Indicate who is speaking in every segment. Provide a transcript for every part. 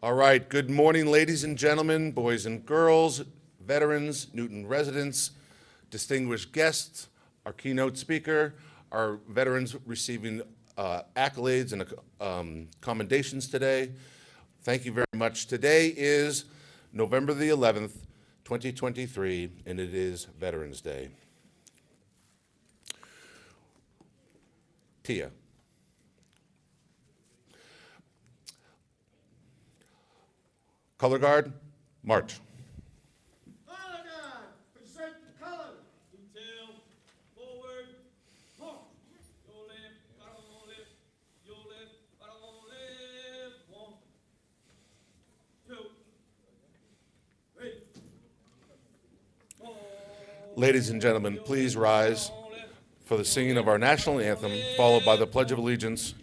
Speaker 1: All right, good morning, ladies and gentlemen, boys and girls, veterans, Newton residents, distinguished guests, our keynote speaker, our veterans receiving accolades and commendations today. Thank you very much. Today is November the 11th, 2023, and it is Veterans Day. Tia. Color guard, march.
Speaker 2: Color guard, present the colors. Detail, forward, march. Your left, right on left. Your left, right on left. 1, 2, 3, 4.
Speaker 1: Ladies and gentlemen, please rise for the singing of our national anthem, followed by the Pledge of Allegiance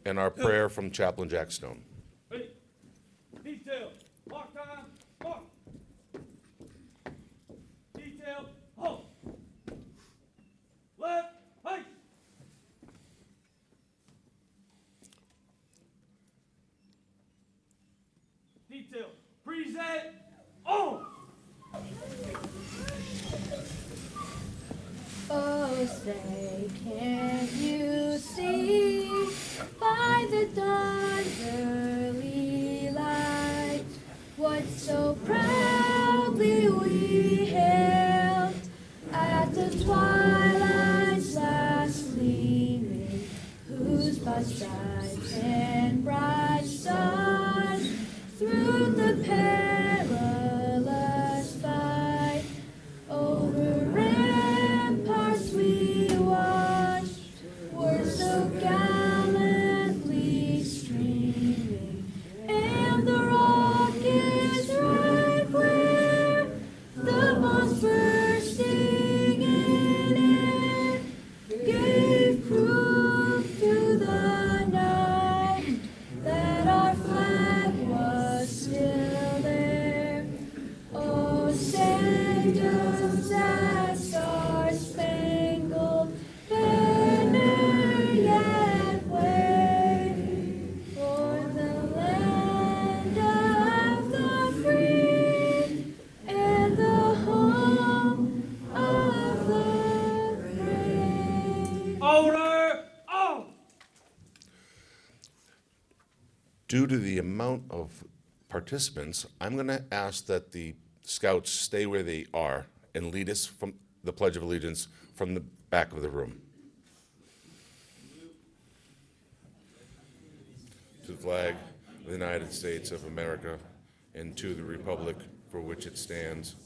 Speaker 1: and our prayer from Chaplain Jack Stone.
Speaker 2: Ready. Detail, mark time, mark. Detail, halt. Left, right. Detail, present, on.
Speaker 3: Oh, say, can't you see by the dawn's early light what so proudly we hailed at the twilight's last gleaming, whose by stripes and bright stars through the perilous fight over ramparts we watched were so gallantly streaming, and the rockets right where the bombs bursting in air gave proof to the night that our flag was still there. Oh, send us that star-spangled banner yet wave for the land of the free and the home of the brave.
Speaker 2: Order, on.
Speaker 1: Due to the amount of participants, I'm going to ask that the scouts stay where they are and lead us from the Pledge of Allegiance from the back of the room. To the flag of the United States of America and to the republic for which it stands,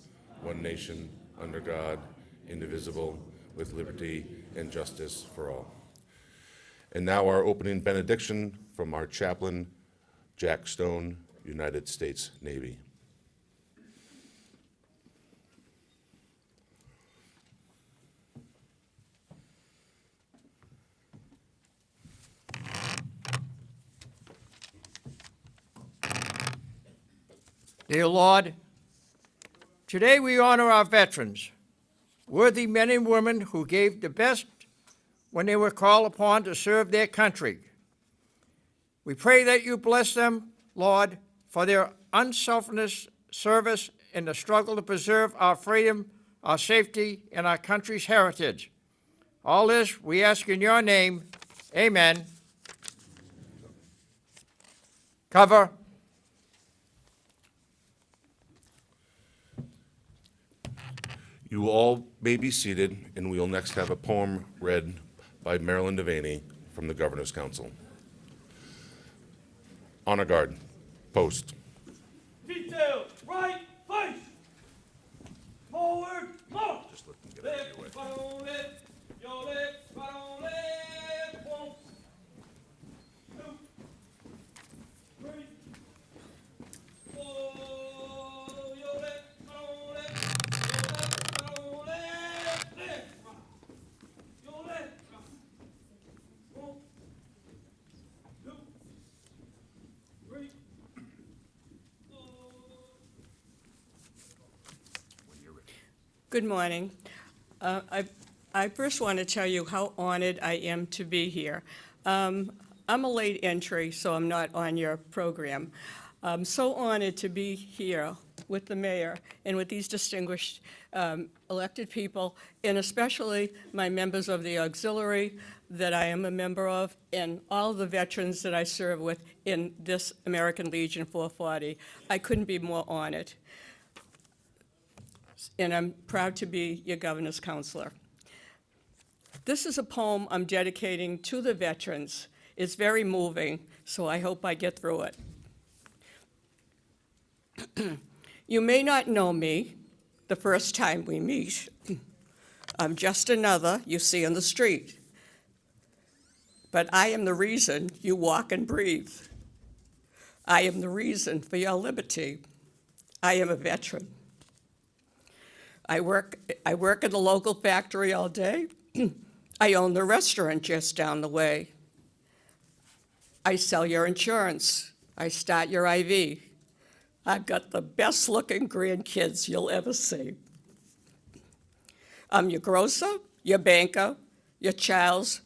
Speaker 1: one nation, under God, indivisible, with liberty and justice for all. And now our opening benediction from our chaplain, Jack Stone, United States Navy.
Speaker 4: Dear Lord, today we honor our veterans, worthy men and women who gave the best when they were called upon to serve their country. We pray that you bless them, Lord, for their unselfish service in the struggle to preserve our freedom, our safety, and our country's heritage. All this we ask in your name. Amen. Cover.
Speaker 1: You all may be seated, and we will next have a poem read by Marilyn Devaney from the Governor's Council. Honor guard, post.
Speaker 2: Detail, right, face. Forward, march.
Speaker 1: Just let them get out of your way.
Speaker 2: Left, right on left. Your left, right on left. 1, 2, 3, 4. Your left, right on left. Your left, right on left. Left, right. Your left, right. 1, 2, 3, 4.
Speaker 5: Good morning. I first want to tell you how honored I am to be here. I'm a late entry, so I'm not on your program. I'm so honored to be here with the mayor and with these distinguished elected people, and especially my members of the auxiliary that I am a member of, and all the veterans that I serve with in this American Legion 440. I couldn't be more honored. And I'm proud to be your governor's counselor. This is a poem I'm dedicating to the veterans. It's very moving, so I hope I get through it. You may not know me the first time we meet. I'm just another you see on the street. But I am the reason you walk and breathe. I am the reason for your liberty. I am a veteran. I work at the local factory all day. I own the restaurant just down the way. I sell your insurance. I start your IV. I've got the best-looking grandkids you'll ever see. I'm your grocer, your banker, your child's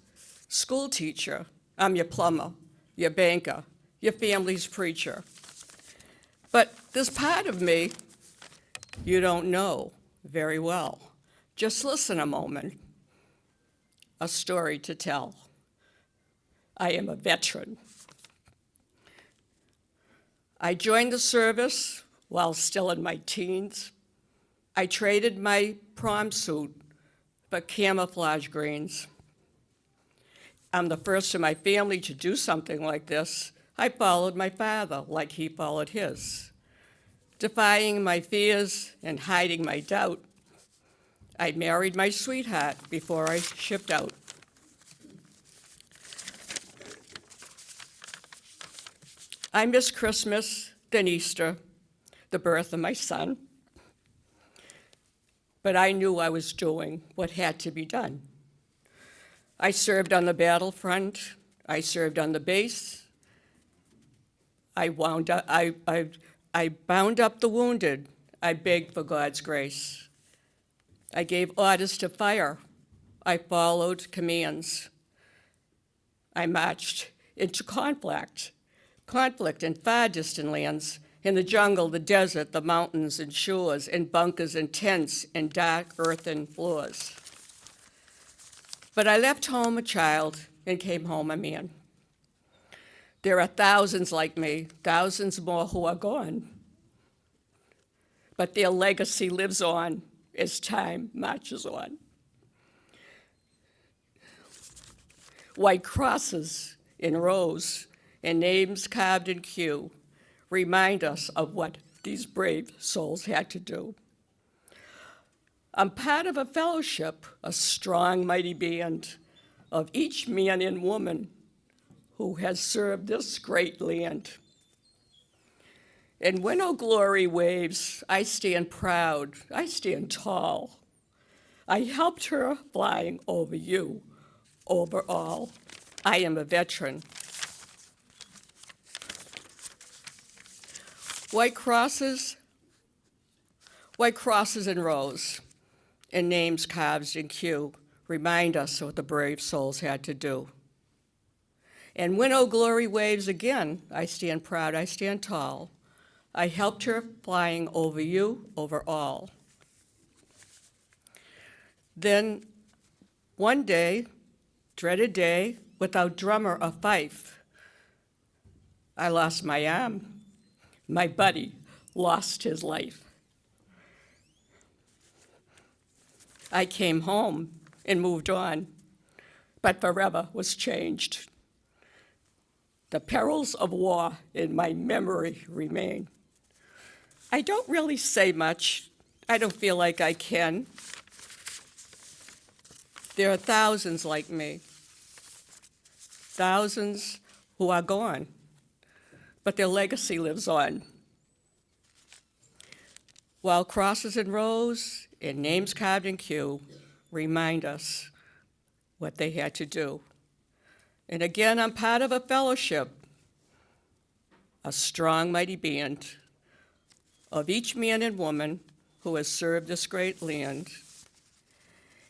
Speaker 5: school teacher. I'm your plumber, your banker, your family's preacher. But there's part of me you don't know very well. Just listen a moment. A story to tell. I am a veteran. I joined the service while still in my teens. I traded my prom suit for camouflage greens. I'm the first in my family to do something like this. I followed my father like he followed his. Defying my fears and hiding my doubt, I married my sweetheart before I shipped out. I miss Christmas, then Easter, the birth of my son. But I knew I was doing what had to be done. I served on the battlefront. I served on the base. I bound up the wounded. I begged for God's grace. I gave orders to fire. I followed commands. I marched into conflict in far distant lands, in the jungle, the desert, the mountains and shores, in bunkers and tents and dark earthen floors. But I left home a child and came home a man. There are thousands like me, thousands more who are gone. But their legacy lives on as time marches on. White crosses in rows and names carved in Q remind us of what these brave souls had to do. I'm part of a fellowship, a strong, mighty band of each man and woman who has served this great land. And when Old Glory waves, I stand proud, I stand tall. I helped her flying over you, over all. I am a veteran. White crosses in rows, and names carved in Q remind us of what the brave souls had to do. And when Old Glory waves again, I stand proud, I stand tall. I helped her flying over you, over all. Then one day, dreaded day, without drummer or fife, I lost my arm. My buddy lost his life. I came home and moved on, but forever was changed. The perils of war in my memory remain. I don't really say much. I don't feel like I can. There are thousands like me, thousands who are gone, but their legacy lives on. While crosses in rows and names carved in Q remind us what they had to do. And again, I'm part of a fellowship, a strong, mighty band of each man and woman who has served this great land.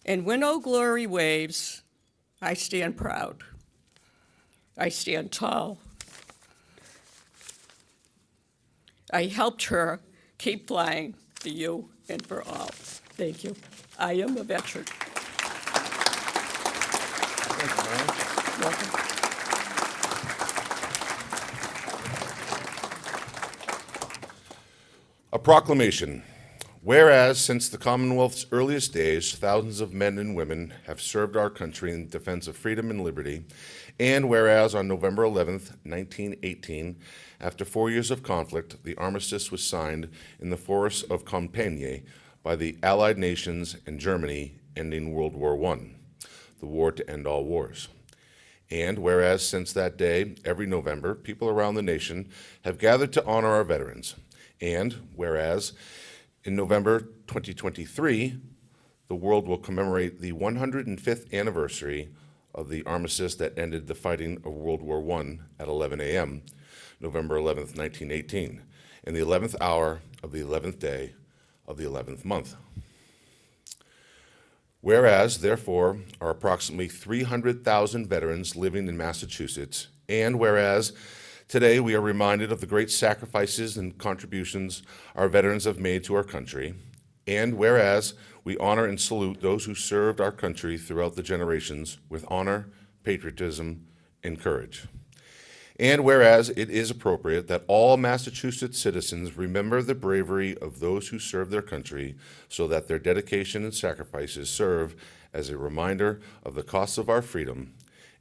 Speaker 5: And when Old Glory waves, I stand proud. I stand tall. I helped her keep flying for you and for all. Thank you. I am a veteran.
Speaker 1: Thank you, Marion.
Speaker 5: Welcome.
Speaker 1: A proclamation. Whereas since the Commonwealth's earliest days, thousands of men and women have served our country in defense of freedom and liberty, and whereas on November 11th, 1918, after 4 years of conflict, the armistice was signed in the forest of Compiègne by the Allied nations and Germany, ending World War I, the war to end all wars. And whereas since that day, every November, people around the nation have gathered to honor our veterans. And whereas in November 2023, the world will commemorate the 105th anniversary of the armistice that ended the fighting of World War I at 11 a.m., November 11th, 1918, in the 11th hour of the 11th day of the 11th month. Whereas, therefore, are approximately 300,000 veterans living in Massachusetts, and whereas today we are reminded of the great sacrifices and contributions our veterans have made to our country, and whereas we honor and salute those who served our country throughout the generations with honor, patriotism, and courage. And whereas it is appropriate that all Massachusetts citizens remember the bravery of those who served their country so that their dedication and sacrifices serve as a reminder of the cost of our freedom.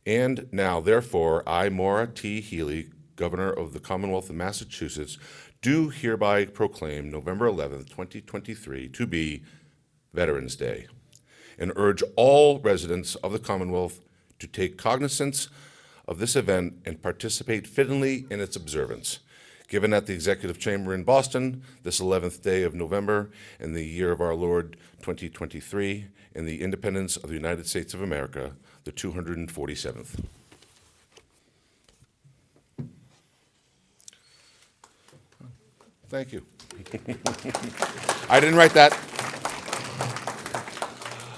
Speaker 1: And now, therefore, I, Maura T. Healy, Governor of the Commonwealth of Massachusetts, do hereby proclaim November 11th, 2023 to be Veterans Day, and urge all residents of the Commonwealth to take cognizance of this event and participate fittingly in its observance. Given at the Executive Chamber in Boston, this 11th day of November in the year of our Lord 2023, in the independence of the United States of America, the 247th. Thank you. I didn't write that.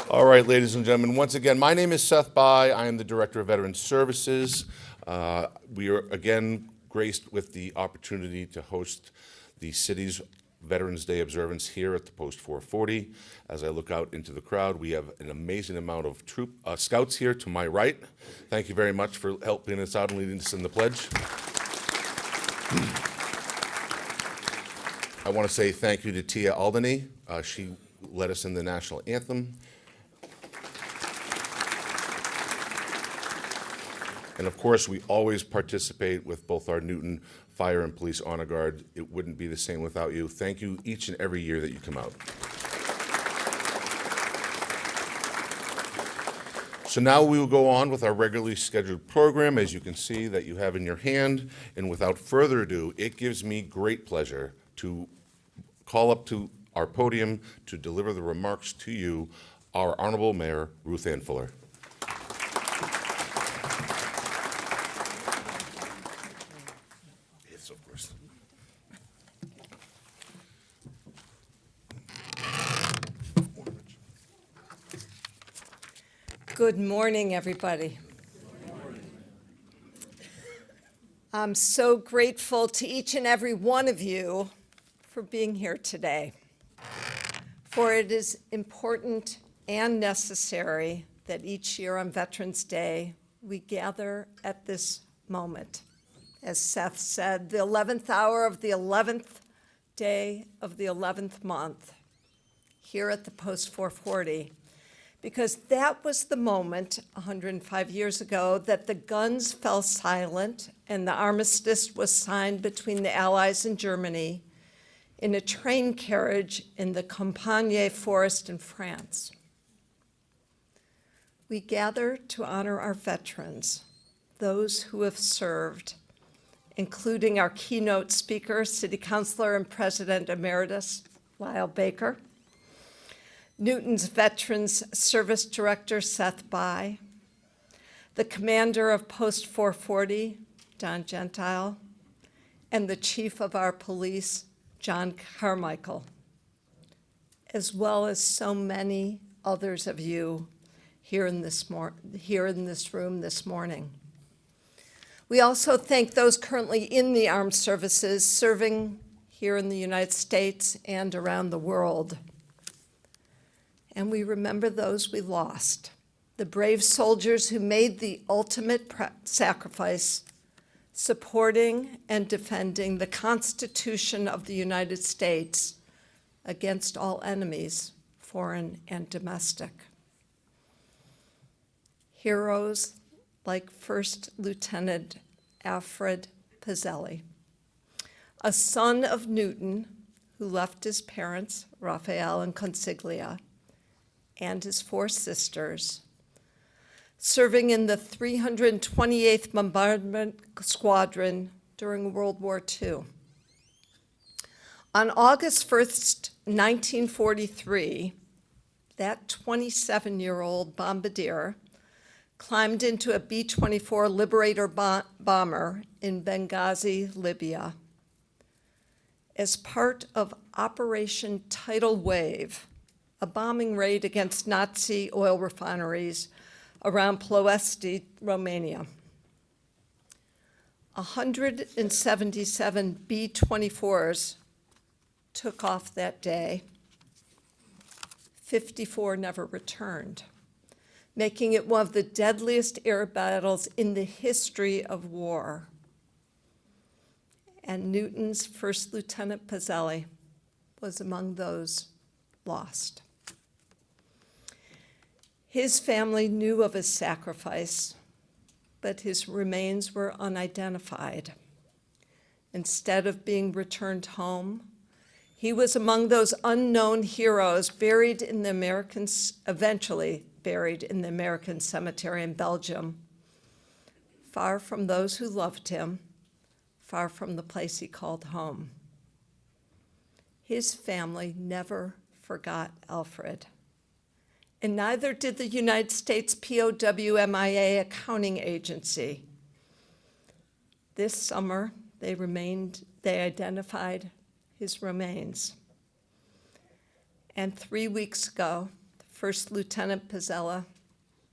Speaker 1: All right, ladies and gentlemen, once again, my name is Seth Bai. I am the Director of Veterans Services. We are again graced with the opportunity to host the city's Veterans Day observance here at the Post 440. As I look out into the crowd, we have an amazing amount of scouts here to my right. Thank you very much for helping us out and leading us in the pledge. I want to say thank you to Tia Aldany. She led us in the national anthem. And of course, we always participate with both our Newton Fire and Police Honor Guard. It wouldn't be the same without you. Thank you each and every year that you come out. So now we will go on with our regularly scheduled program, as you can see that you have in your hand. And without further ado, it gives me great pleasure to call up to our podium to deliver the remarks to you, our Honorable Mayor, Ruth Ann Fuller. Yes, of course.
Speaker 6: Good morning, everybody. I'm so grateful to each and every one of you for being here today. For it is important and necessary that each year on Veterans Day, we gather at this moment. As Seth said, the 11th hour of the 11th day of the 11th month, here at the Post 440, because that was the moment 105 years ago that the guns fell silent and the armistice was signed between the Allies and Germany in a train carriage in the Compiègne forest in France. We gather to honor our veterans, those who have served, including our keynote speaker, City Councilor and President Emeritus Lyle Baker, Newton's Veterans Service Director, Seth Bai, the Commander of Post 440, Don Gentile, and the Chief of our Police, John Carmichael, as well as so many others of you here in this room this morning. We also thank those currently in the armed services serving here in the United States and around the world. And we remember those we lost, the brave soldiers who made the ultimate sacrifice, supporting and defending the Constitution of the United States against all enemies, foreign and domestic. Heroes like First Lieutenant Alfred Pizzelli, a son of Newton who left his parents, Raphael and Consiglia, and his 4 sisters, serving in the 328th Bombardment Squadron during World War II. On August 1st, 1943, that 27-year-old bombardier climbed into a B-24 Liberator bomber in Benghazi, Libya. As part of Operation Tidal Wave, a bombing raid against Nazi oil refineries around Ploiești, Romania. 177 B-24s took off that day. 54 never returned, making it one of the deadliest air battles in the history of war. And Newton's First Lieutenant Pizzelli was among those lost. His family knew of his sacrifice, but his remains were unidentified. Instead of being returned home, he was among those unknown heroes buried in the eventually buried in the American cemetery in Belgium, far from those who loved him, far from the place he called home. His family never forgot Alfred, and neither did the United States POW/MIA accounting agency. This summer, they identified his remains. And 3 weeks ago, First Lieutenant Pizzelli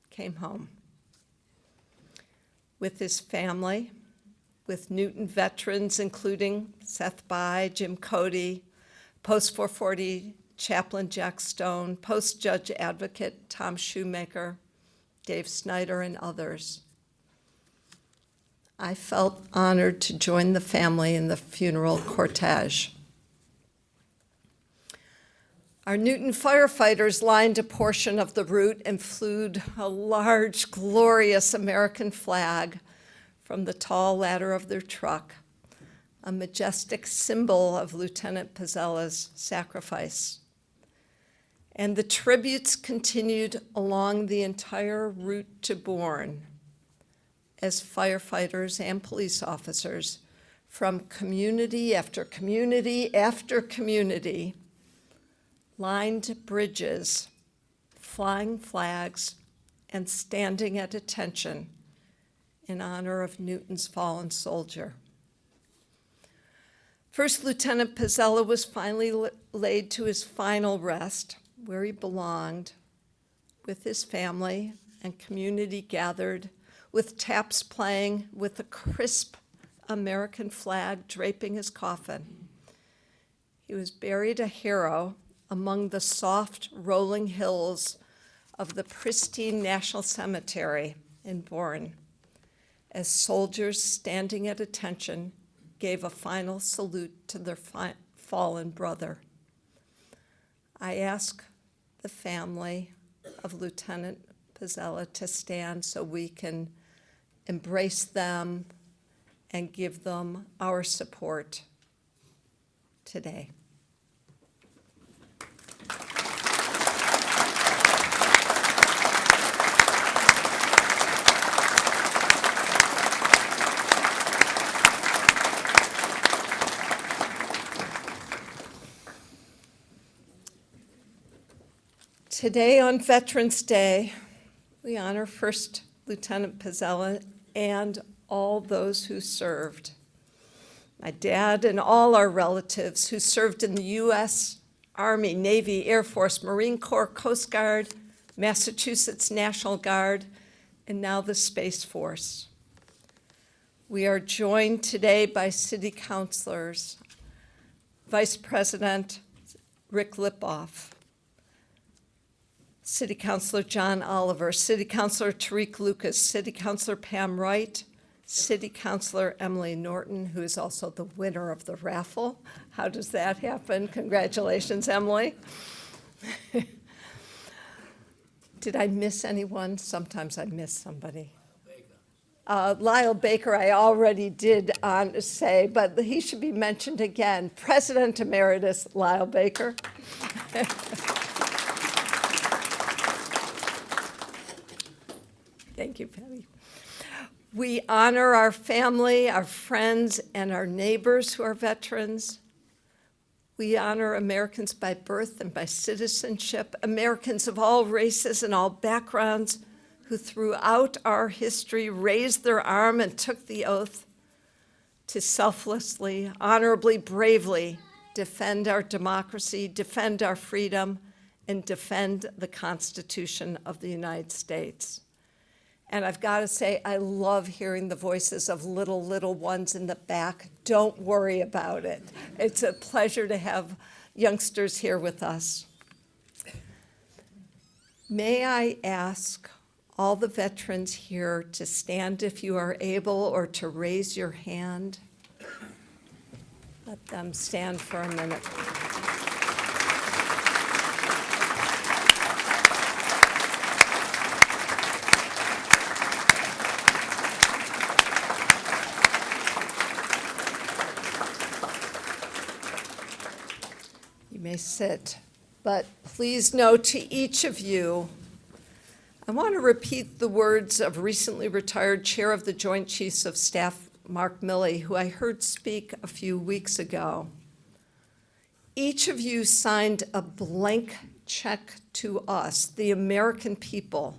Speaker 6: came home with his family, with Newton veterans, including Seth By, Jim Cody, Post 440 Chaplain Jack Stone, Post Judge Advocate Tom Shoemaker, Dave Snyder, and others. I felt honored to join the family in the funeral cortege. Our Newton firefighters lined a portion of the route and flew a large, glorious American flag from the tall ladder of their truck, a majestic symbol of Lieutenant Pizzelli's sacrifice. And the tributes continued along the entire route to Bourne as firefighters and police officers from community after community after community lined bridges, flying flags, and standing at attention in honor of Newton's fallen soldier. First Lieutenant Pizzelli was finally laid to his final rest, where he belonged, with his family and community gathered, with taps playing, with a crisp American flag draping his coffin. He was buried a hero among the soft rolling hills of the pristine National Cemetery in Bourne, as soldiers standing at attention gave a final salute to their fallen brother. I ask the family of Lieutenant Pizzelli to stand so we can embrace them and give them our support today. Today on Veterans Day, we honor First Lieutenant Pizzelli and all those who served. My dad and all our relatives who served in the U.S. Army, Navy, Air Force, Marine Corps, Coast Guard, Massachusetts National Guard, and now the Space Force. We are joined today by city councilors Vice President Rick Lipoff, City Councilor John Oliver, City Councilor Tariq Lucas, City Councilor Pam Wright, City Councilor Emily Norton, who is also the winner of the raffle. How does that happen? Congratulations, Emily. Did I miss anyone? Sometimes I miss somebody. Lyle Baker, I already did say, but he should be mentioned again. President Emeritus Lyle Baker. Thank you, Patty. We honor our family, our friends, and our neighbors who are veterans. We honor Americans by birth and by citizenship, Americans of all races and all backgrounds who throughout our history raised their arm and took the oath to selflessly, honorably, bravely defend our democracy, defend our freedom, and defend the Constitution of the United States. And I've got to say, I love hearing the voices of little ones in the back. Don't worry about it. It's a pleasure to have youngsters here with us. May I ask all the veterans here to stand if you are able, or to raise your hand? Let them stand for a minute. You may sit, but please know to each of you, I want to repeat the words of recently retired Chair of the Joint Chiefs of Staff, Mark Milley, who I heard speak a few weeks ago. Each of you signed a blank check to us, the American people.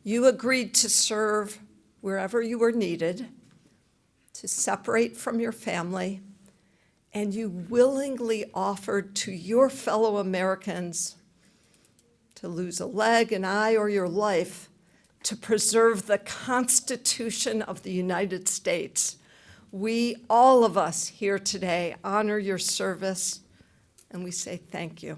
Speaker 6: You agreed to serve wherever you were needed, to separate from your family, and you willingly offered to your fellow Americans to lose a leg, an eye, or your life to preserve the Constitution of the United States. We, all of us here today, honor your service, and we say thank you.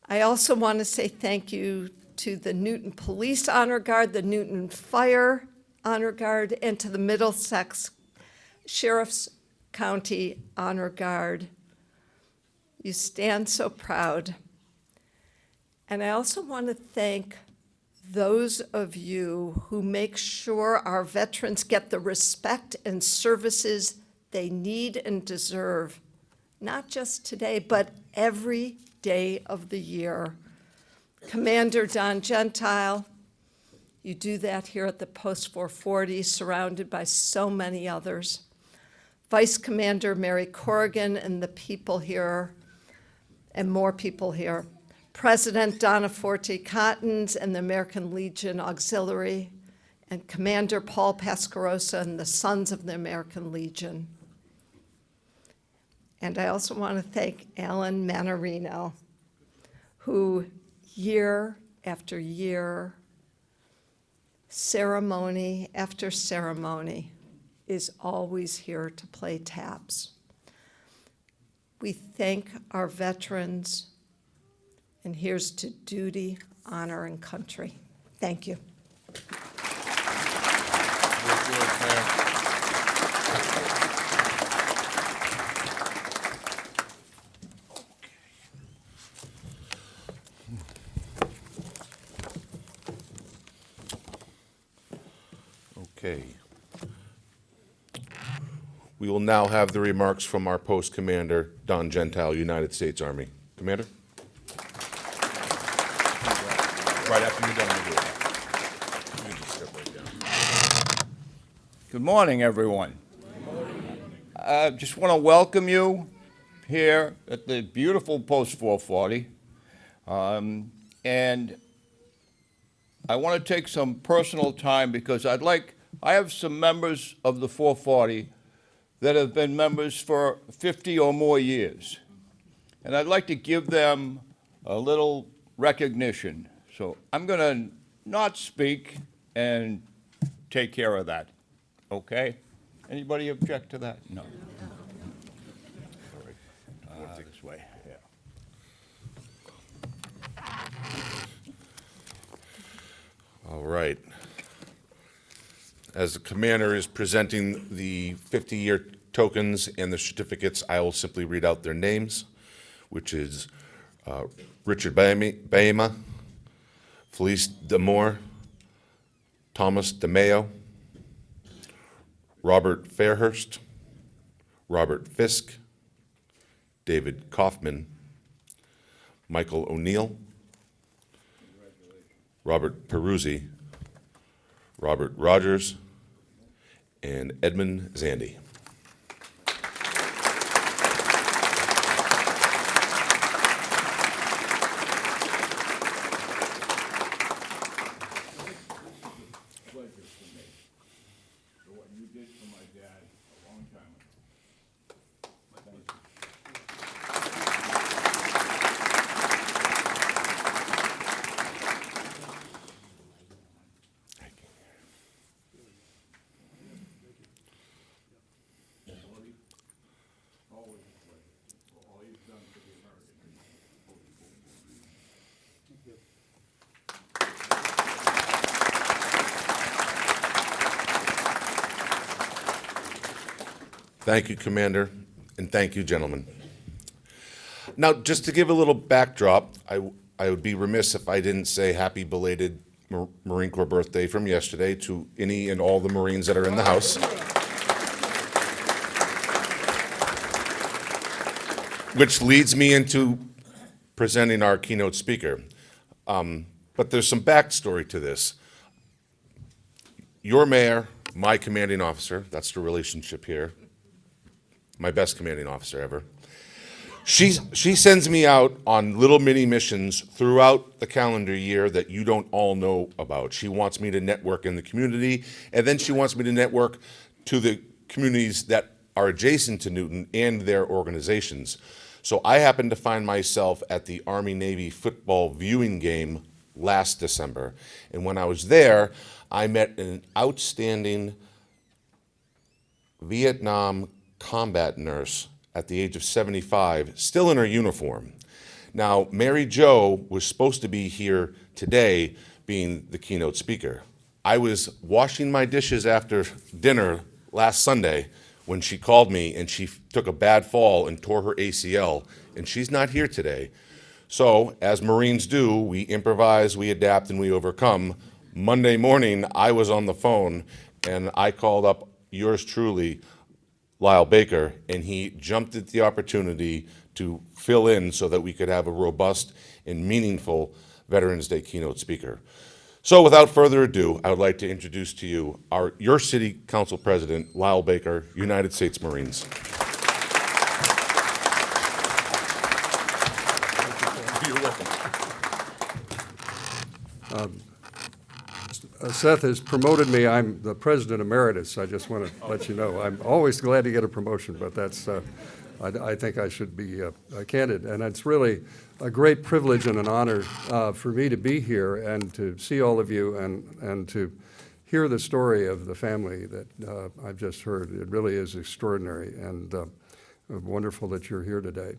Speaker 6: I also want to say thank you to the Newton Police Honor Guard, the Newton Fire Honor Guard, and to the Middlesex Sheriff's County Honor Guard. You stand so proud. And I also want to thank those of you who make sure our veterans get the respect and services they need and deserve, not just today, but every day of the year. Commander Don Gentile, you do that here at the Post 440, surrounded by so many others. Vice Commander Mary Corrigan and the people here, and more people here. President Donna Forte Cottons and the American Legion Auxiliary, and Commander Paul Pascarosa and the Sons of the American Legion. And I also want to thank Alan Manarino, who year after year, ceremony after ceremony, is always here to play taps. We thank our veterans, and here's to duty, honor, and country. Thank you.
Speaker 1: Okay. We will now have the remarks from our post commander, Don Gentile, United States Army. Commander? Right after you're done, you do it. You can just step right down.
Speaker 7: Good morning, everyone. I just want to welcome you here at the beautiful Post 440. And I want to take some personal time because I have some members of the 440 that have been members for 50 or more years. And I'd like to give them a little recognition. So I'm going to not speak and take care of that, okay? Anybody object to that? No.
Speaker 1: All right. As the commander is presenting the 50-year tokens and the certificates, I will simply read out their names, which is Richard Baema, Felice Damore, Thomas DeMeo, Robert Fairhurst, Robert Fisk, David Kaufman, Michael O'Neill, Robert Peruzzi, Robert Rogers, and Edmund Zandy.
Speaker 7: Pleasure for me for what you did for my dad a long time ago. Thank you. Always a pleasure for all you've done for the American people.
Speaker 1: Thank you, Commander, and thank you, gentlemen. Now, just to give a little backdrop, I would be remiss if I didn't say happy belated Marine Corps birthday from yesterday to any and all the Marines that are in the house. Which leads me into presenting our keynote speaker. But there's some backstory to this. Your mayor, my commanding officer, that's the relationship here, my best commanding officer ever. She sends me out on little mini missions throughout the calendar year that you don't all know about. She wants me to network in the community, and then she wants me to network to the communities that are adjacent to Newton and their organizations. So I happened to find myself at the Army-Navy football viewing game last December. And when I was there, I met an outstanding Vietnam combat nurse at the age of 75, still in her uniform. Now, Mary Jo was supposed to be here today being the keynote speaker. I was washing my dishes after dinner last Sunday when she called me and she took a bad fall and tore her ACL, and she's not here today. So, as Marines do, we improvise, we adapt, and we overcome. Monday morning, I was on the phone and I called up yours truly, Lyle Baker, and he jumped at the opportunity to fill in so that we could have a robust and meaningful Veterans Day keynote speaker. So without further ado, I would like to introduce to you your City Council President, Lyle Baker, United States Marines. You're welcome.
Speaker 8: Seth has promoted me. I'm the president emeritus. I just want to let you know. I'm always glad to get a promotion, but that's, I think I should be candid. And it's really a great privilege and an honor for me to be here and to see all of you and to hear the story of the family that I've just heard. It really is extraordinary and wonderful that you're here today.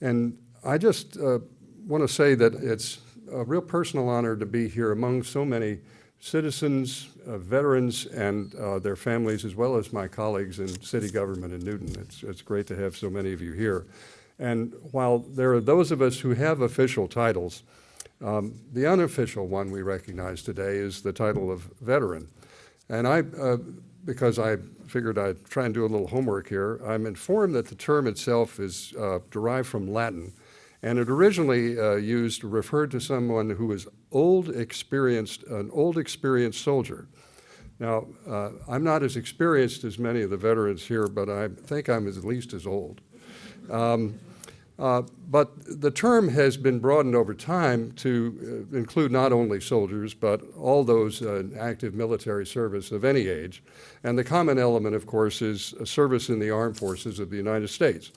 Speaker 8: And I just want to say that it's a real personal honor to be here among so many citizens, veterans, and their families, as well as my colleagues in city government in Newton. It's great to have so many of you here. And while there are those of us who have official titles, the unofficial one we recognize today is the title of veteran. And I, because I figured I'd try and do a little homework here, I'm informed that the term itself is derived from Latin. And it originally referred to someone who was an old experienced soldier. Now, I'm not as experienced as many of the veterans here, but I think I'm at least as old. But the term has been broadened over time to include not only soldiers, but all those in active military service of any age. And the common element, of course, is a service in the armed forces of the United States.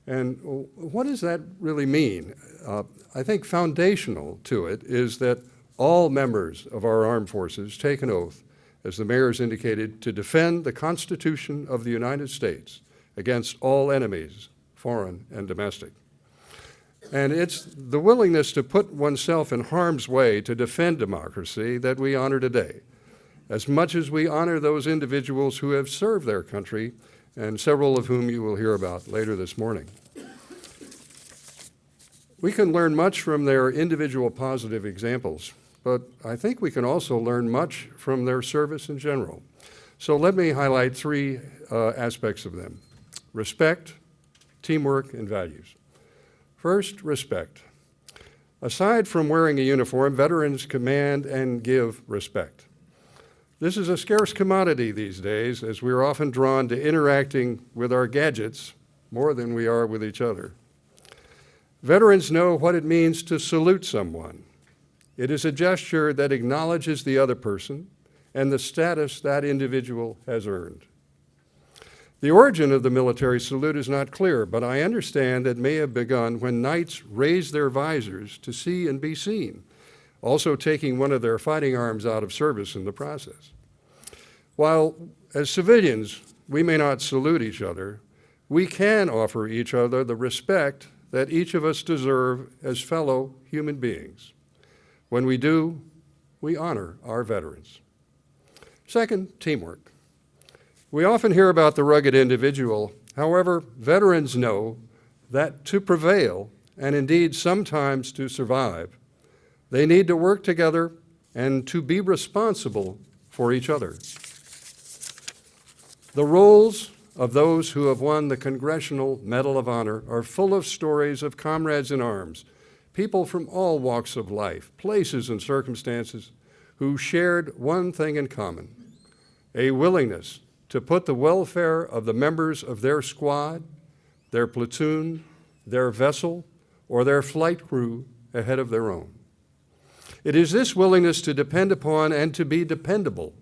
Speaker 8: And what does that really mean? I think foundational to it is that all members of our armed forces take an oath, as the mayor's indicated, to defend the Constitution of the United States against all enemies, foreign and domestic. And it's the willingness to put oneself in harm's way to defend democracy that we honor today, as much as we honor those individuals who have served their country, and several of whom you will hear about later this morning. We can learn much from their individual positive examples, but I think we can also learn much from their service in general. So let me highlight three aspects of them: respect, teamwork, and values. First, respect. Aside from wearing a uniform, veterans command and give respect. This is a scarce commodity these days, as we are often drawn to interacting with our gadgets more than we are with each other. Veterans know what it means to salute someone. It is a gesture that acknowledges the other person and the status that individual has earned. The origin of the military salute is not clear, but I understand it may have begun when knights raised their visors to see and be seen, also taking one of their fighting arms out of service in the process. While as civilians we may not salute each other, we can offer each other the respect that each of us deserve as fellow human beings. When we do, we honor our veterans. Second, teamwork. We often hear about the rugged individual. However, veterans know that to prevail, and indeed sometimes to survive, they need to work together and to be responsible for each other. The roles of those who have won the Congressional Medal of Honor are full of stories of comrades in arms, people from all walks of life, places and circumstances, who shared one thing in common: a willingness to put the welfare of the members of their squad, their platoon, their vessel, or their flight crew ahead of their own. It is this willingness to depend upon and to be dependable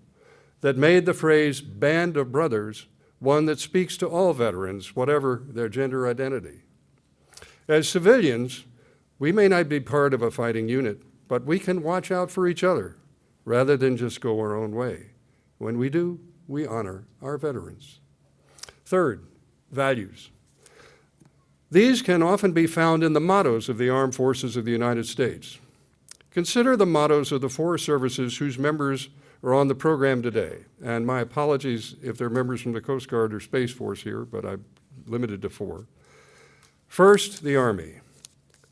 Speaker 8: that made the phrase "band of brothers" one that speaks to all veterans, whatever their gender identity. As civilians, we may not be part of a fighting unit, but we can watch out for each other rather than just go our own way. When we do, we honor our veterans. Third, values. These can often be found in the mottos of the Armed Forces of the United States. Consider the mottos of the four services whose members are on the program today. And my apologies if there are members from the Coast Guard or Space Force here, but I'm limited to four. First, the Army.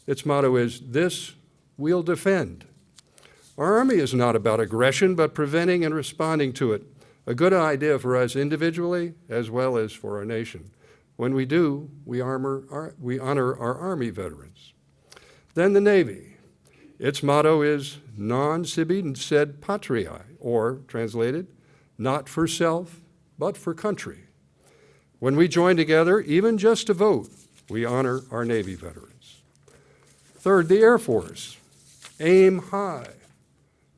Speaker 8: Its motto is, "This we'll defend." Our Army is not about aggression, but preventing and responding to it. A good idea for us individually as well as for our nation. When we do, we honor our Army veterans. Then the Navy. Its motto is "Non sibi sed patriae," or translated, "Not for self, but for country." When we join together, even just to vote, we honor our Navy veterans. Third, the Air Force. Aim high.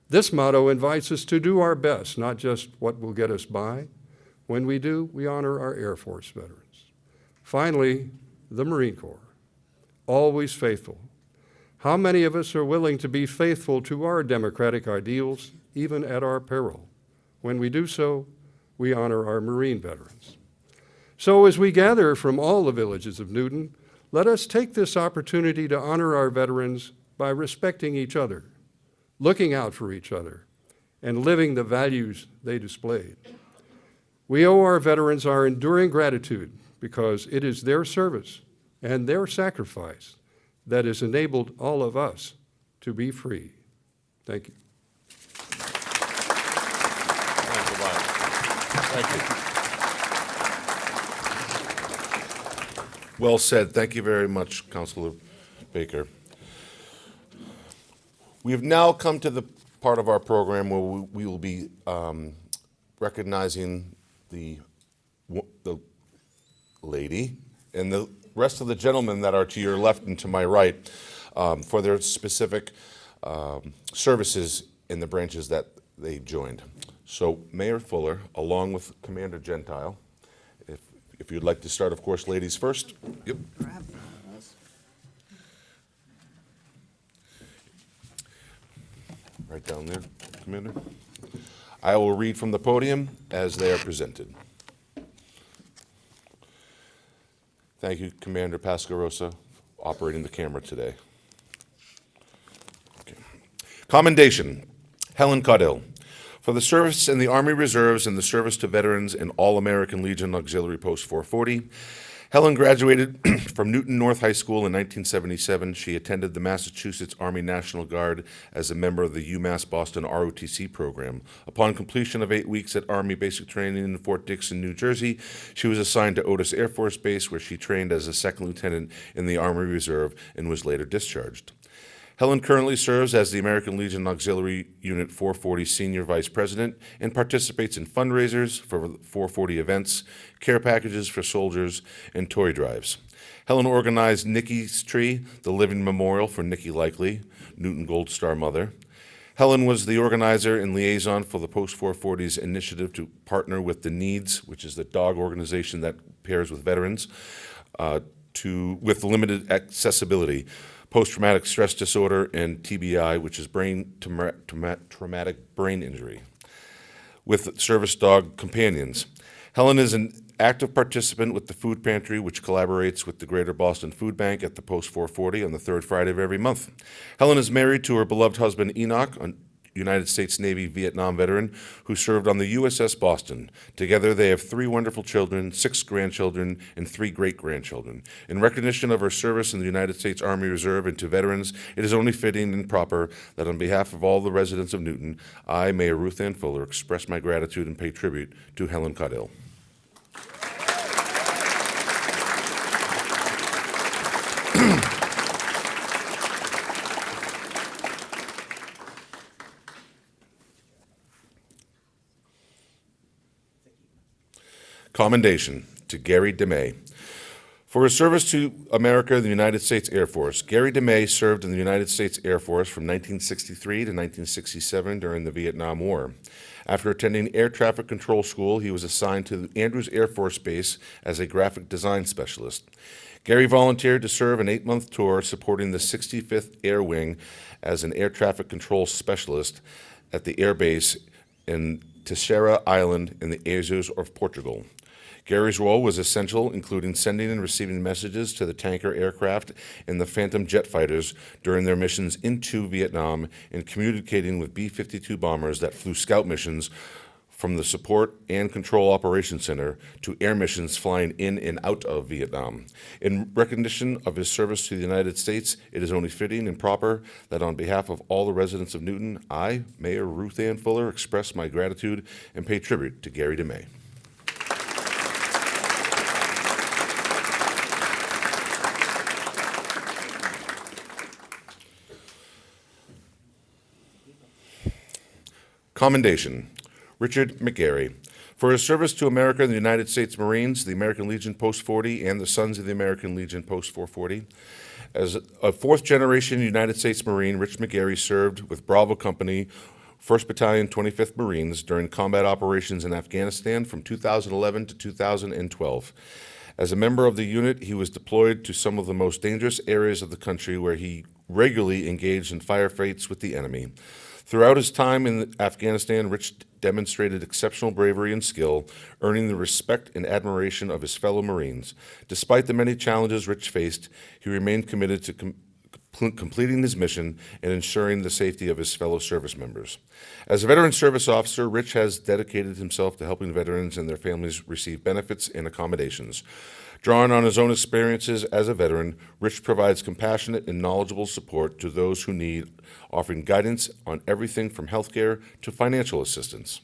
Speaker 8: This motto invites us to do our best, not just what will get us by. When we do, we honor our Air Force veterans. Finally, the Marine Corps. Always faithful. How many of us are willing to be faithful to our democratic ideals, even at our peril? When we do so, we honor our Marine veterans. So as we gather from all the villages of Newton, let us take this opportunity to honor our veterans by respecting each other, looking out for each other, and living the values they displayed. We owe our veterans our enduring gratitude because it is their service and their sacrifice that has enabled all of us to be free. Thank you.
Speaker 1: Thank you. Well said. Thank you very much, Councilor Baker. We have now come to the part of our program where we will be recognizing the lady and the rest of the gentlemen that are to your left and to my right for their specific services in the branches that they joined. So Mayor Fuller, along with Commander Gentile, if you'd like to start, of course, ladies first. Yep. Right down there, Commander. I will read from the podium as they are presented. Thank you, Commander Pascarosa, operating the camera today. Okay. Commendation, Helen Caudill. For the service in the Army Reserves and the service to veterans in All-American Legion Auxiliary Post 440, Helen graduated from Newton North High School in 1977. She attended the Massachusetts Army National Guard as a member of the UMass Boston ROTC program. Upon completion of 8 weeks at Army Basic Training in Fort Dixon, New Jersey, she was assigned to Otis Air Force Base, where she trained as a second lieutenant in the Army Reserve and was later discharged. Helen currently serves as the American Legion Auxiliary Unit 440 Senior Vice President and participates in fundraisers for 440 events, care packages for soldiers, and toy drives. Helen organized Nikki's Tree, the living memorial for Nikki Likely, Newton Gold Star mother. Helen was the organizer and liaison for the Post 440's initiative to partner with the Needs, which is the dog organization that pairs with veterans, with limited accessibility, post-traumatic stress disorder, and TBI, which is traumatic brain injury, with service dog companions. Helen is an active participant with the Food Pantry, which collaborates with the Greater Boston Food Bank at the Post 440 on the third Friday of every month. Helen is married to her beloved husband, Enoch, a United States Navy Vietnam veteran who served on the USS Boston. Together, they have 3 wonderful children, 6 grandchildren, and 3 great-grandchildren. In recognition of her service in the United States Army Reserve and to veterans, it is only fitting and proper that on behalf of all the residents of Newton, I, Mayor Ruth Ann Fuller, express my gratitude and pay tribute to Helen Caudill. Commendation to Gary DeMay. For his service to America in the United States Air Force, Gary DeMay served in the United States Air Force from 1963 to 1967 during the Vietnam War. After attending Air Traffic Control School, he was assigned to Andrews Air Force Base as a graphic design specialist. Gary volunteered to serve an 8-month tour supporting the 65th Air Wing as an air traffic control specialist at the air base in Terceira Island in the Azores of Portugal. Gary's role was essential, including sending and receiving messages to the tanker aircraft and the Phantom jet fighters during their missions into Vietnam and communicating with B-52 bombers that flew scout missions from the Support and Control Operations Center to air missions flying in and out of Vietnam. In recognition of his service to the United States, it is only fitting and proper that on behalf of all the residents of Newton, I, Mayor Ruth Ann Fuller, express my gratitude and pay tribute to Gary DeMay. Commendation, Richard McGarry. For his service to America in the United States Marines, the American Legion Post 40, and the Sons of the American Legion Post 440. As a 4th-generation United States Marine, Rich McGarry served with Bravo Company, 1st Battalion, 25th Marines during combat operations in Afghanistan from 2011 to 2012. As a member of the unit, he was deployed to some of the most dangerous areas of the country where he regularly engaged in firefights with the enemy. Throughout his time in Afghanistan, Rich demonstrated exceptional bravery and skill, earning the respect and admiration of his fellow Marines. Despite the many challenges Rich faced, he remained committed to completing his mission and ensuring the safety of his fellow service members. As a veteran service officer, Rich has dedicated himself to helping veterans and their families receive benefits and accommodations. Drawing on his own experiences as a veteran, Rich provides compassionate and knowledgeable support to those who need, offering guidance on everything from healthcare to financial assistance.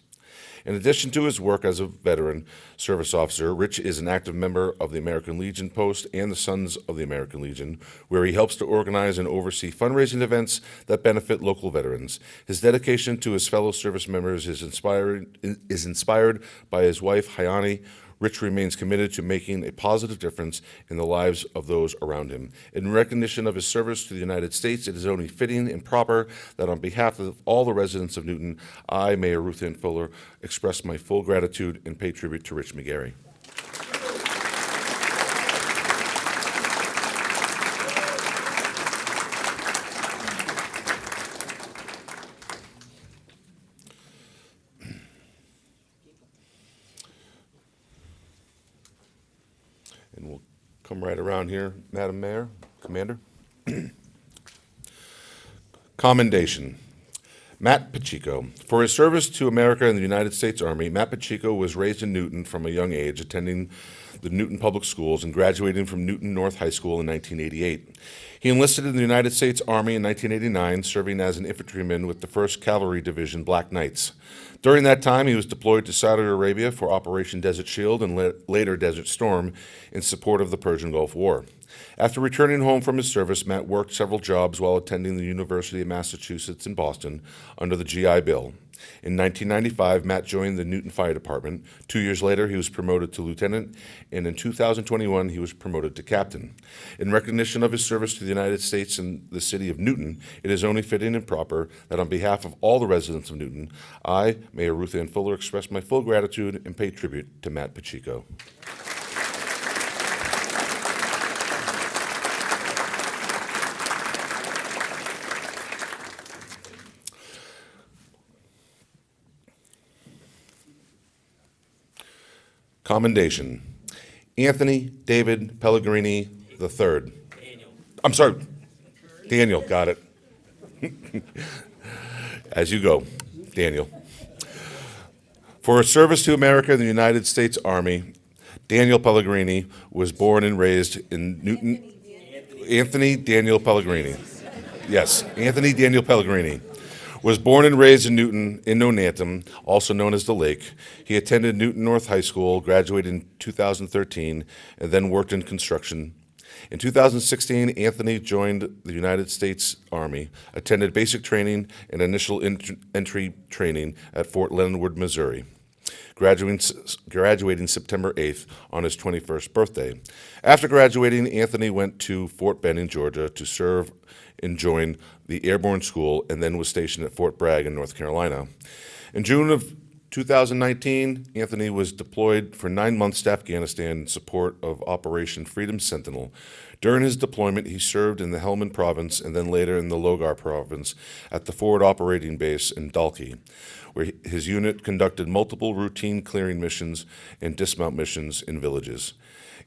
Speaker 1: In addition to his work as a veteran service officer, Rich is an active member of the American Legion Post and the Sons of the American Legion, where he helps to organize and oversee fundraising events that benefit local veterans. His dedication to his fellow service members is inspired by his wife, Hayani. Rich remains committed to making a positive difference in the lives of those around him. In recognition of his service to the United States, it is only fitting and proper that on behalf of all the residents of Newton, I, Mayor Ruth Ann Fuller, express my full gratitude and pay tribute to Rich McGarry. And we'll come right around here, Madam Mayor. Commander. Commendation. Matt Pacheco. For his service to America in the United States Army, Matt Pacheco was raised in Newton from a young age, attending the Newton Public Schools and graduating from Newton North High School in 1988. He enlisted in the United States Army in 1989, serving as an infantryman with the 1st Cavalry Division Black Knights. During that time, he was deployed to Saudi Arabia for Operation Desert Shield and later Desert Storm in support of the Persian Gulf War. After returning home from his service, Matt worked several jobs while attending the University of Massachusetts in Boston under the GI Bill. In 1995, Matt joined the Newton Fire Department. 2 years later, he was promoted to lieutenant, and in 2021, he was promoted to captain. In recognition of his service to the United States and the city of Newton, it is only fitting and proper that on behalf of all the residents of Newton, I, Mayor Ruth Ann Fuller, express my full gratitude and pay tribute to Matt Pacheco. Commendation. Anthony David Pellegrini III. I'm sorry, Daniel, got it. As you go, Daniel. For his service to America in the United States Army, Daniel Pellegrini was born and raised in Newton. Anthony Daniel Pellegrini. Yes, Anthony Daniel Pellegrini. Was born and raised in Newton, in Nonantum, also known as the Lake. He attended Newton North High School, graduated in 2013, and then worked in construction. In 2016, Anthony joined the United States Army, attended basic training and initial entry training at Fort Leonard Wood, Missouri, graduating September 8th on his 21st birthday. After graduating, Anthony went to Fort Benning, Georgia, to serve and join the Airborne School, and then was stationed at Fort Bragg in North Carolina. In June of 2019, Anthony was deployed for 9 months to Afghanistan in support of Operation Freedom Sentinel. During his deployment, he served in the Helmand Province and then later in the Logar Province at the Forward Operating Base in Dalkey, where his unit conducted multiple routine clearing missions and dismount missions in villages.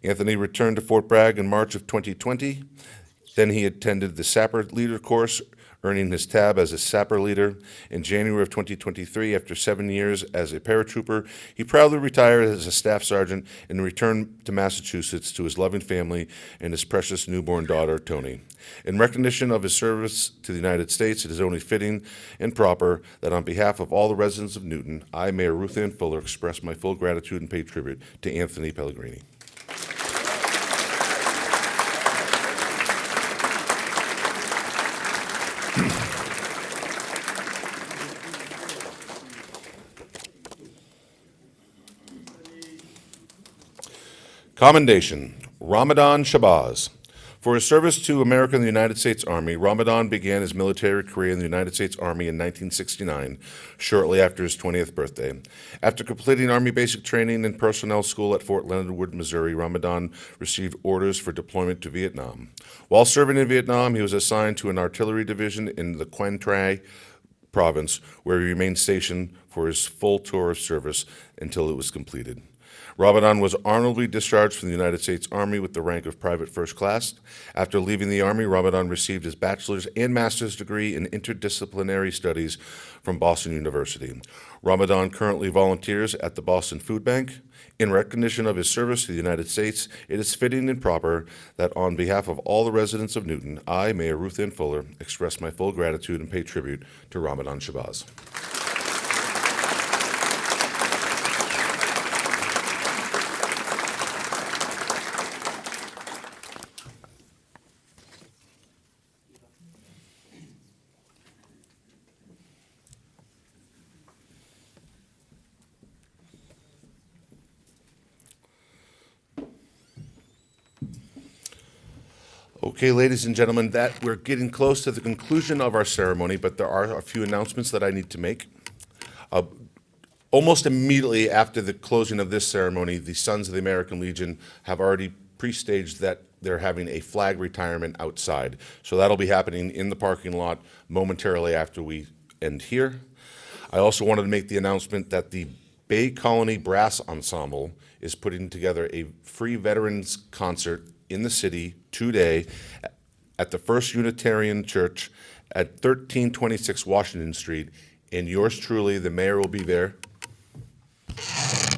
Speaker 1: Anthony returned to Fort Bragg in March of 2020. Then he attended the Sapper Leader course, earning his tab as a Sapper Leader. In January of 2023, after 7 years as a paratrooper, he proudly retired as a Staff Sergeant and returned to Massachusetts to his loving family and his precious newborn daughter, Tony. In recognition of his service to the United States, it is only fitting and proper that on behalf of all the residents of Newton, I, Mayor Ruth Ann Fuller, express my full gratitude and pay tribute to Anthony Pellegrini. Commendation. Ramadan Shabazz. For his service to America in the United States Army, Ramadan began his military career in the United States Army in 1969, shortly after his 20th birthday. After completing Army basic training and personnel school at Fort Leonard Wood, Missouri, Ramadan received orders for deployment to Vietnam. While serving in Vietnam, he was assigned to an artillery division in the Quang Tri province, where he remained stationed for his full tour of service until it was completed. Ramadan was honorably discharged from the United States Army with the rank of Private First Class. After leaving the Army, Ramadan received his bachelor's and master's degree in interdisciplinary studies from Boston University. Ramadan currently volunteers at the Boston Food Bank. In recognition of his service to the United States, it is fitting and proper that on behalf of all the residents of Newton, I, Mayor Ruth Ann Fuller, express my full gratitude and pay tribute to Ramadan Shabazz. Okay, ladies and gentlemen, that we're getting close to the conclusion of our ceremony, but there are a few announcements that I need to make. Almost immediately after the closing of this ceremony, the Sons of the American Legion have already pre-staged that they're having a flag retirement outside. So that'll be happening in the parking lot momentarily after we end here. I also wanted to make the announcement that the Bay Colony Brass Ensemble is putting together a free veterans concert in the city today at the First Unitarian Church at 1326 Washington Street, and yours truly, the mayor, will be there.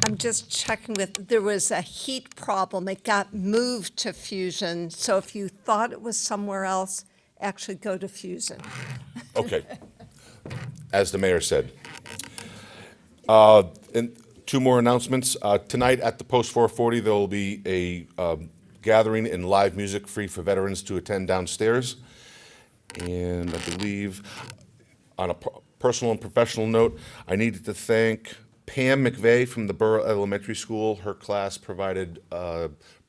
Speaker 6: I'm just checking there was a heat problem. It got moved to Fusion, so if you thought it was somewhere else, actually go to Fusion.
Speaker 1: Okay, as the mayor said. And two more announcements. Tonight at the Post 440, there will be a gathering and live music free for veterans to attend downstairs. And I believe, on a personal and professional note, I needed to thank Pam McVeigh from the Borough Elementary School. Her class provided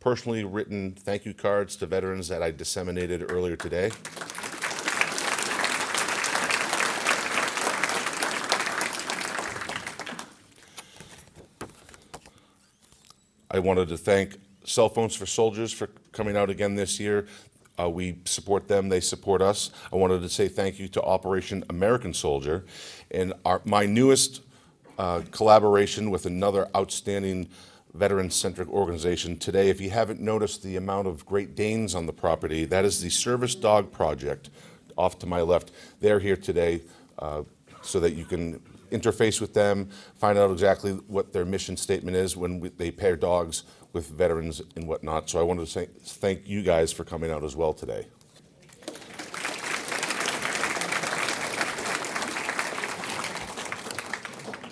Speaker 1: personally written thank you cards to veterans that I disseminated earlier today. I wanted to thank Cell Phones for Soldiers for coming out again this year. We support them, they support us. I wanted to say thank you to Operation American Soldier, and my newest collaboration with another outstanding veteran-centric organization today. If you haven't noticed the amount of Great Danes on the property, that is the Service Dog Project off to my left. They're here today so that you can interface with them, find out exactly what their mission statement is when they pair dogs with veterans and whatnot. So I wanted to thank you guys for coming out as well today.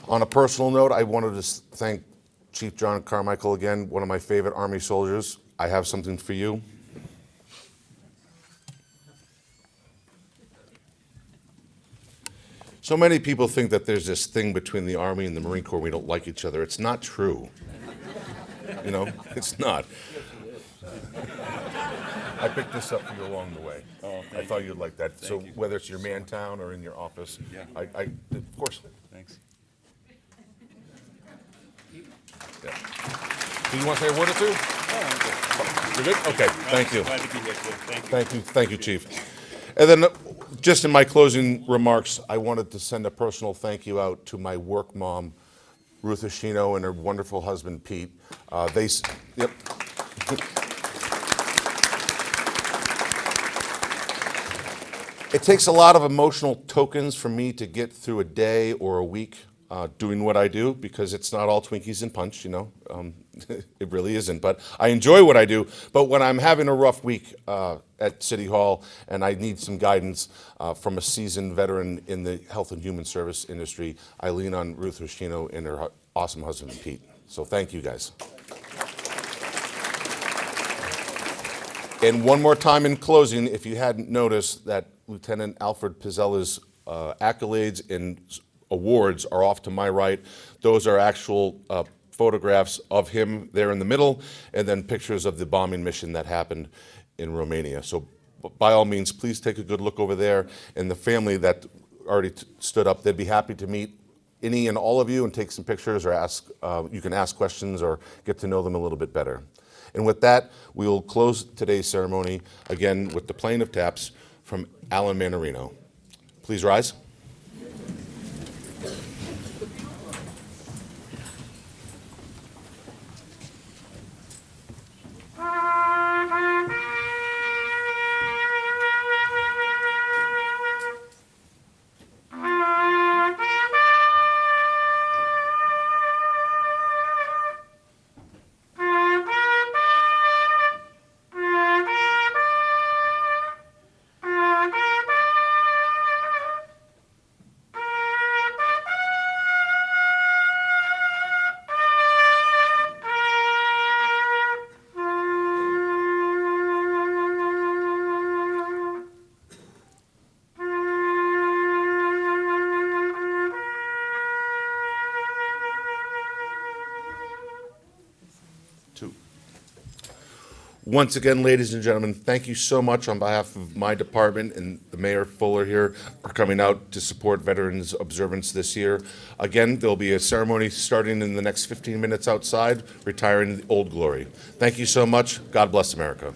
Speaker 1: On a personal note, I wanted to thank Chief John Carmichael again, one of my favorite Army soldiers. I have something for you. So many people think that there's this thing between the Army and the Marine Corps, we don't like each other. It's not true. You know, it's not. I picked this up for you along the way.
Speaker 9: Oh,
Speaker 1: I thought you'd like that. So
Speaker 9: you.
Speaker 1: whether it's your man town or in your office,
Speaker 9: Yeah.
Speaker 1: of course.
Speaker 9: Thanks.
Speaker 1: Yeah. Do you want to say a word or two? You're good? Okay, thank you.
Speaker 9: Glad to be here, too. Thank you.
Speaker 1: Thank you, Chief. And then, just in my closing remarks, I wanted to send a personal thank you out to my work mom, Ruth Oshino, and her wonderful husband, Pete. Yep. It takes a lot of emotional tokens for me to get through a day or a week doing what I do, because it's not all Twinkies and punch, you know. It really isn't. But I enjoy what I do. But when I'm having a rough week at City Hall and I need some guidance from a seasoned veteran in the health and human service industry, I lean on Ruth Oshino and her awesome husband, Pete. So thank you, guys. And one more time in closing, if you hadn't noticed, that Lieutenant Alfred Pizzella's accolades and awards are off to my right. Those are actual photographs of him there in the middle, and then pictures of the bombing mission that happened in Romania. So by all means, please take a good look over there. And the family that already stood up, they'd be happy to meet any and all of you and take some pictures, or you can ask questions or get to know them a little bit better. And with that, we will close today's ceremony again with the playing of taps from Alan Manarino. Please rise. Once again, ladies and gentlemen, thank you so much on behalf of my department and the Mayor Fuller here for coming out to support Veterans Observance this year. Again, there'll be a ceremony starting in the next 15 minutes outside, retiring the Old Glory. Thank you so much. God bless America.